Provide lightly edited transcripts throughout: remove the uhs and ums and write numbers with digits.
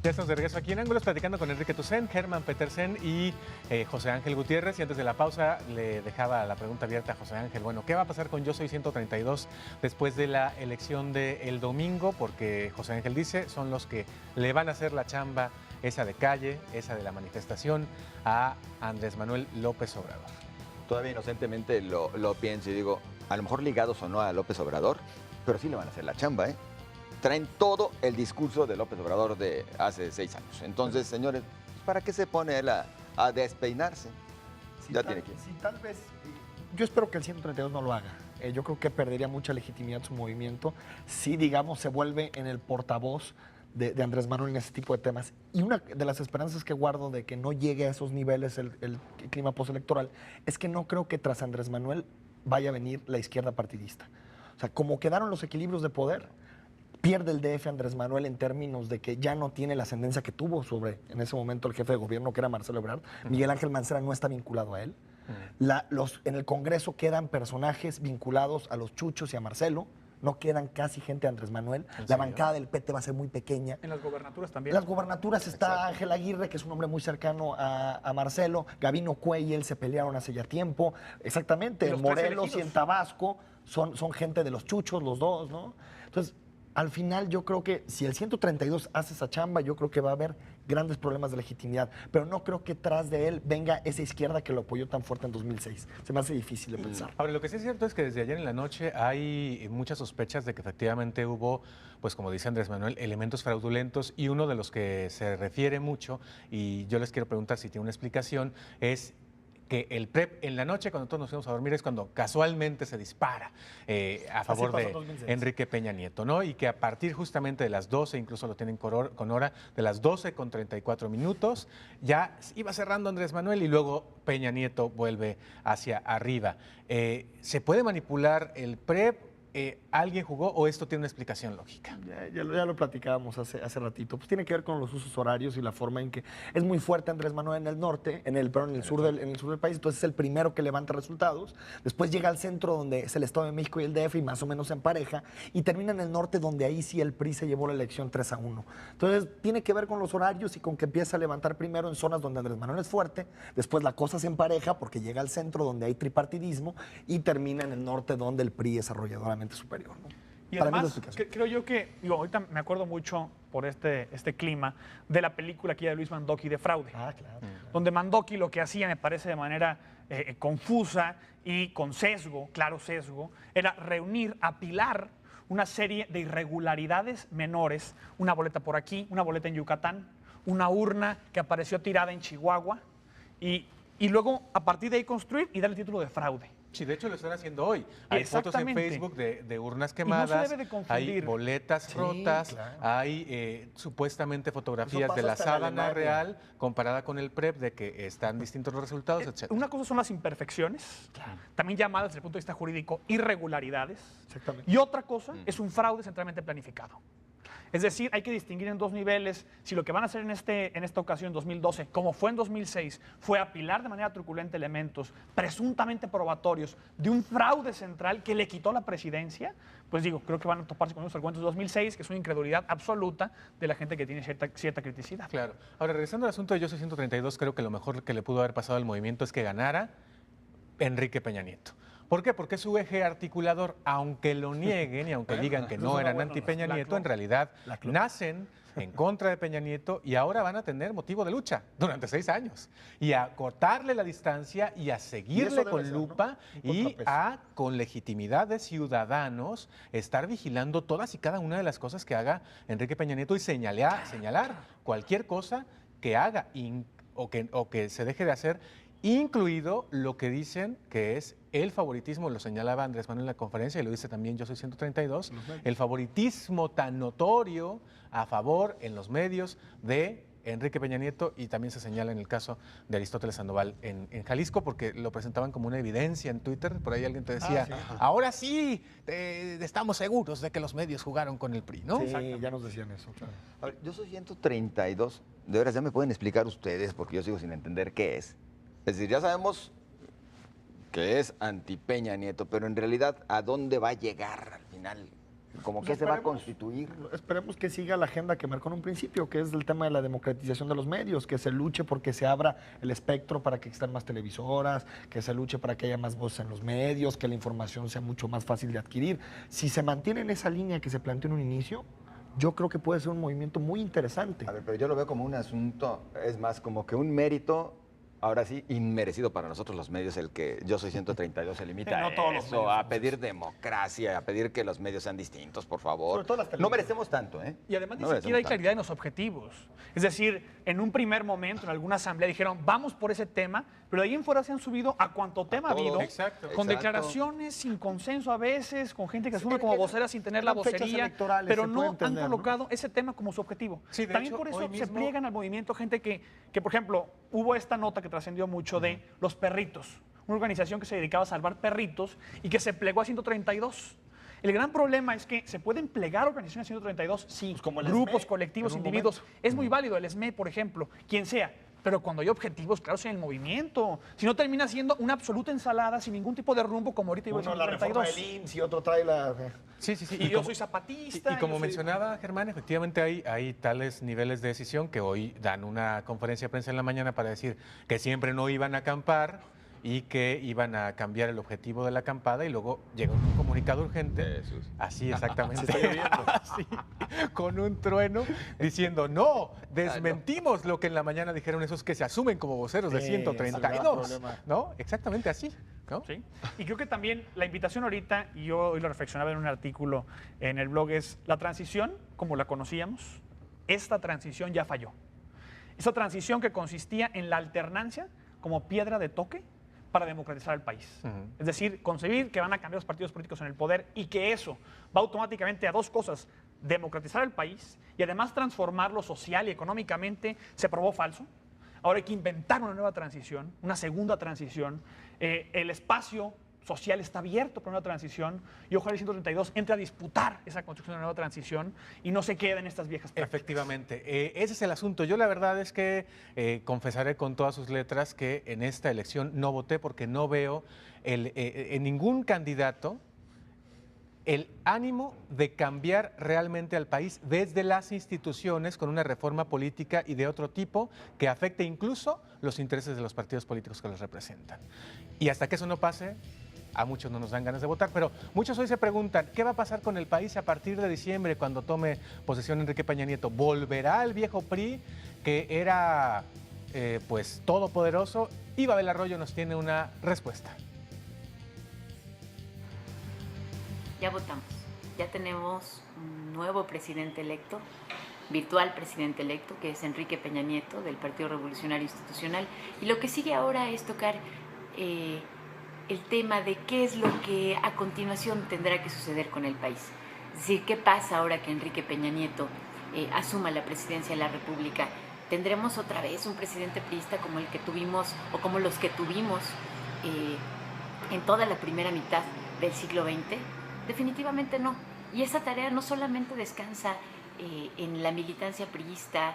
Ya estamos de regreso aquí en Ángulos platicando con Enrique Tucent, Germán Petersen y José Ángel Gutiérrez. Y antes de la pausa le dejaba la pregunta abierta a José Ángel. Bueno, ¿qué va a pasar con Yo Soy 132 después de la elección del domingo? Porque José Ángel dice son los que le van a hacer la chamba, esa de calle, esa de la manifestación, a Andrés Manuel López Obrador. Todavía inocentemente lo pienso y digo, a lo mejor ligados o no a López Obrador, pero sí le van a hacer la chamba, ¿eh? Traen todo el discurso de López Obrador de hace 6 años. Entonces, señores, ¿para qué se pone él a despeinarse? Tiene que ir. Si tal vez, yo espero que el 132 no lo haga. Yo creo que perdería mucha legitimidad su movimiento si, digamos, se vuelve en el portavoz de Andrés Manuel en ese tipo de temas. Y una de las esperanzas que guardo de que no llegue a esos niveles el clima postelectoral es que no creo que tras Andrés Manuel vaya a venir la izquierda partidista. O sea, como quedaron los equilibrios de poder, pierde el DF Andrés Manuel en términos de que ya no tiene la ascendencia que tuvo sobre, en ese momento, el jefe de gobierno, que era Marcelo Ebrard. Miguel Ángel Mancera no está vinculado a él. En el Congreso quedan personajes vinculados a los Chuchos y a Marcelo. No quedan casi gente de Andrés Manuel. La bancada del PT va a ser muy pequeña. En las gobernaturas también. En las gobernaturas está Ángel Aguirre, que es un hombre muy cercano a Marcelo. Gabino Cue y él se pelearon hace ya tiempo. Exactamente. En Morelos y en Tabasco son gente de los Chuchos, los dos, ¿no? Entonces, al final yo creo que si el 132 hace esa chamba, yo creo que va a haber grandes problemas de legitimidad, pero no creo que tras de él venga esa izquierda que lo apoyó tan fuerte en 2006. Se me hace difícil de pensar. Ahora, lo que sí es cierto es que desde ayer en la noche hay muchas sospechas de que efectivamente hubo, pues como dice Andrés Manuel, elementos fraudulentos, y uno de los que se refiere mucho, y yo les quiero preguntar si tiene una explicación, es que el PREP en la noche, cuando todos nos fuimos a dormir, es cuando casualmente se dispara a favor de Enrique Peña Nieto, ¿no? Y que a partir justamente de las 12, incluso lo tienen con hora, de las 12:34, ya iba cerrando Andrés Manuel y luego Peña Nieto vuelve hacia arriba. ¿Se puede manipular el PREP? ¿Alguien jugó o esto tiene una explicación lógica? Ya lo platicábamos hace ratito. Pues tiene que ver con los usos horarios y la forma en que es muy fuerte Andrés Manuel en el norte, en el sur del país, entonces es el primero que levanta resultados. Después llega al centro, donde es el Estado de México y el DF, y más o menos en pareja, y termina en el norte, donde ahí sí el PRI se llevó la elección 3-1. Entonces tiene que ver con los horarios y con que empieza a levantar primero en zonas donde Andrés Manuel es fuerte, después la cosa se empareja porque llega al centro, donde hay tripartidismo, y termina en el norte, donde el PRI es arrolladoramente superior, ¿no? Y además, creo yo que, ahorita me acuerdo mucho por este clima de la película aquella de Luis Mandoki de Fraude. Ah, claro. Donde Mandoki lo que hacía, me parece de manera confusa y con sesgo, claro sesgo, era reunir, apilar una serie de irregularidades menores, una boleta por aquí, una boleta en Yucatán, una urna que apareció tirada en Chihuahua, y luego a partir de ahí construir y dar el título de fraude. Sí, de hecho lo están haciendo hoy. Hay fotos en Facebook de urnas quemadas, y no se debe de confundir. Hay boletas rotas, claro. Hay supuestamente fotografías de la sábana real comparada con el PREP, de que están distintos los resultados, etc. Una cosa son las imperfecciones, también llamadas desde el punto de vista jurídico irregularidades, y otra cosa es un fraude centralmente planificado. Es decir, hay que distinguir en dos niveles si lo que van a hacer en esta ocasión, en 2012, como fue en 2006, fue apilar de manera truculenta elementos presuntamente probatorios de un fraude central que le quitó la presidencia. Pues digo, creo que van a toparse con los argumentos de 2006, que es una incredulidad absoluta de la gente que tiene cierta criticidad. Claro. Ahora, regresando al asunto de Yo Soy 132, creo que lo mejor que le pudo haber pasado al movimiento es que ganara Enrique Peña Nieto. ¿Por qué? Porque su eje articulador, aunque lo nieguen y aunque digan que no eran anti-Peña Nieto, en realidad nacen en contra de Peña Nieto y ahora van a tener motivo de lucha durante 6 años. Y a cortarle la distancia y a seguirle con lupa, ¿no? Y con legitimidad de ciudadanos, estar vigilando todas y cada una de las cosas que haga Enrique Peña Nieto y señalar cualquier cosa que haga o que se deje de hacer, incluido lo que dicen que es el favoritismo, lo señalaba Andrés Manuel en la conferencia y lo dice también Yo Soy 132, el favoritismo tan notorio a favor en los medios de Enrique Peña Nieto, y también se señala en el caso de Aristóteles Sandoval en Jalisco, porque lo presentaban como una evidencia en Twitter. Por ahí alguien te decía, ahora sí, estamos seguros de que los medios jugaron con el PRI, ¿no? Sí, ya nos decían eso. Claro. A ver, Yo Soy 132, de veras ya me pueden explicar ustedes, porque yo sigo sin entender qué es. Es decir, ya sabemos que es anti Peña Nieto, pero en realidad, ¿a dónde va a llegar al final como Pues que se va a esperemos. constituir. Esperemos que siga la agenda que marcó en un principio, que es el tema de la democratización de los medios, que se luche porque se abra el espectro para que existan más televisoras, que se luche para que haya más voces en los medios, que la información sea mucho más fácil de adquirir. Si se mantiene en esa línea que se planteó en un inicio, yo creo que puede ser un movimiento muy interesante. A ver, pero yo lo veo como un asunto, es más, como que un mérito, ahora sí, inmerecido para nosotros los medios, el que Yo Soy 132 se limita No a todos los eso, medios a somos pedir democracia, a pedir que los medios sean distintos, por favor. Sobre todo las No televisiones. merecemos tanto, ¿eh? Y además No ni siquiera hay merecemos claridad en los objetivos. Es decir, en un primer momento, en alguna asamblea dijeron, vamos por ese tema, pero de ahí en fuera se han subido a cuanto tema ha todo. habido, Exacto. con Exacto. declaraciones sin consenso a veces, con gente que asume Sí, como eran- vocera sin tener la eran fechas vocería, electorales, pero se no puede han entender, ¿no? colocado ese tema como su objetivo. Sí, de También hecho, por eso hoy se mismo- pliegan al movimiento gente que, por ejemplo, hubo esta nota que trascendió mucho de los perritos, una organización que se dedicaba a salvar perritos y que se plegó a 132. El gran problema es que se pueden plegar organizaciones a 132, sí, Pues como el grupos, SME, colectivos, en un individuos. Es muy válido el SME, por ejemplo, quien sea. Pero cuando hay objetivos claros en el movimiento, si no termina siendo una absoluta ensalada sin ningún tipo de rumbo, como ahorita digo el Uno la reforma 132. del IMSS y otro trae la... Sí, sí, sí. Y yo como- soy zapatista. Y como yo soy- mencionaba Germán, efectivamente hay tales niveles de decisión que hoy dan una conferencia de prensa en la mañana para decir que siempre no iban a acampar y que iban a cambiar el objetivo de la acampada y luego llega un comunicado urgente, Jesús. así exactamente, Se está lloviendo. así, con un trueno diciendo, no, desmentimos lo que en la mañana dijeron esos que se asumen como voceros de Sí, 132, ese es el gran problema. ¿no? Exactamente así, ¿no? ¿Sí? Y creo que también la invitación ahorita, y yo hoy lo reflexionaba en un artículo en el blog, es la transición, como la conocíamos, esta transición ya falló. Esa transición que consistía en la alternancia como piedra de toque para democratizar el país. Ujú. Es decir, concebir que van a cambiar los partidos políticos en el poder y que eso va automáticamente a dos cosas, democratizar el país y además transformarlo social y económicamente, se probó falso. Ahora hay que inventar una nueva transición, una segunda transición. El espacio social está abierto para una transición y ojalá el 132 entre a disputar esa construcción de una nueva transición y no se quede en estas viejas prácticas. Efectivamente, ese es el asunto. Yo la verdad es que confesaré con todas sus letras que en esta elección no voté porque no veo en ningún candidato el ánimo de cambiar realmente al país desde las instituciones con una reforma política y de otro tipo que afecte incluso los intereses de los partidos políticos que los representan. Y hasta que eso no pase, a muchos no nos dan ganas de votar, pero muchos hoy se preguntan, ¿qué va a pasar con el país a partir de diciembre cuando tome posesión Enrique Peña Nieto? ¿Volverá el viejo PRI que era pues todopoderoso? Y Babel Arroyo nos tiene una respuesta. Ya votamos, ya tenemos un nuevo presidente electo, virtual presidente electo, que es Enrique Peña Nieto, del Partido Revolucionario Institucional. Y lo que sigue ahora es tocar el tema de qué es lo que a continuación tendrá que suceder con el país. Es decir, qué pasa ahora que Enrique Peña Nieto asuma la presidencia de la República. ¿Tendremos otra vez un presidente priista como el que tuvimos o como los que tuvimos en toda la primera mitad del siglo XX? Definitivamente no. Y esa tarea no solamente descansa en la militancia priista,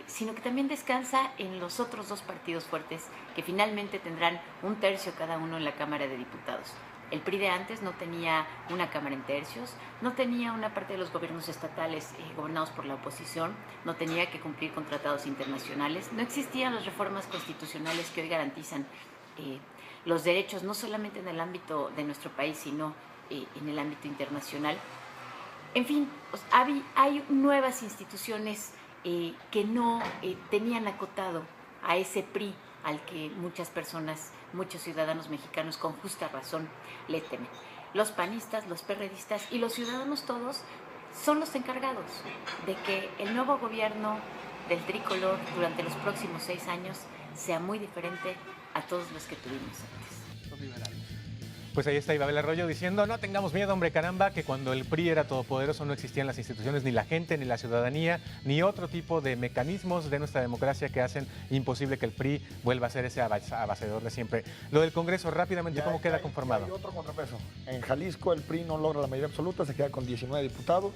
sino que también descansa en los otros dos partidos fuertes que finalmente tendrán un tercio cada uno en la Cámara de Diputados. El PRI de antes no tenía una Cámara en tercios, no tenía una parte de los gobiernos estatales gobernados por la oposición, no tenía que cumplir con tratados internacionales, no existían las reformas constitucionales que hoy garantizan los derechos no solamente en el ámbito de nuestro país, sino en el ámbito internacional. En fin, hay nuevas instituciones que no tenían acotado a ese PRI al que muchas personas, muchos ciudadanos mexicanos con justa razón le temen. Los panistas, los perredistas y los ciudadanos todos son los encargados de que el nuevo gobierno del tricolor durante los próximos 6 años sea muy diferente a todos los que tuvimos antes. Los liberales. Pues ahí está Babel Arroyo diciendo, no tengamos miedo, hombre, caramba, que cuando el PRI era todopoderoso no existían las instituciones, ni la gente, ni la ciudadanía, ni otro tipo de mecanismos de nuestra democracia que hacen imposible que el PRI vuelva a ser ese avasallador de siempre. Lo del Congreso, rápidamente, ¿cómo queda conformado? Hay otro contrapeso. En Jalisco el PRI no logra la mayoría absoluta, se queda con 19 diputados,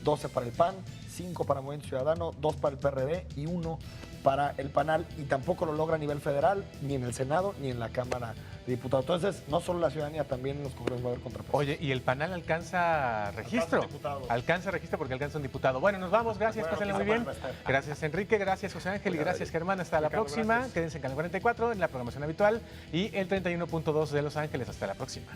12 para el PAN, 5 para Movimiento Ciudadano, 2 para el PRD y 1 para el PANAL, y tampoco lo logra a nivel federal, ni en el Senado, ni en la Cámara diputados. Entonces, no solo la ciudadanía, también en los congresos va a haber contrapesos. Oye, ¿y el panel alcanza registro? Alcanza registro porque alcanza un diputado. Bueno, nos vamos. Gracias, pásenla muy bien. Gracias, Enrique. Gracias, José Ángel. Y gracias, Germán. Hasta la próxima. Quédense en Canal 44, en la programación habitual. Y el 31.2 de Los Ángeles. Hasta la próxima.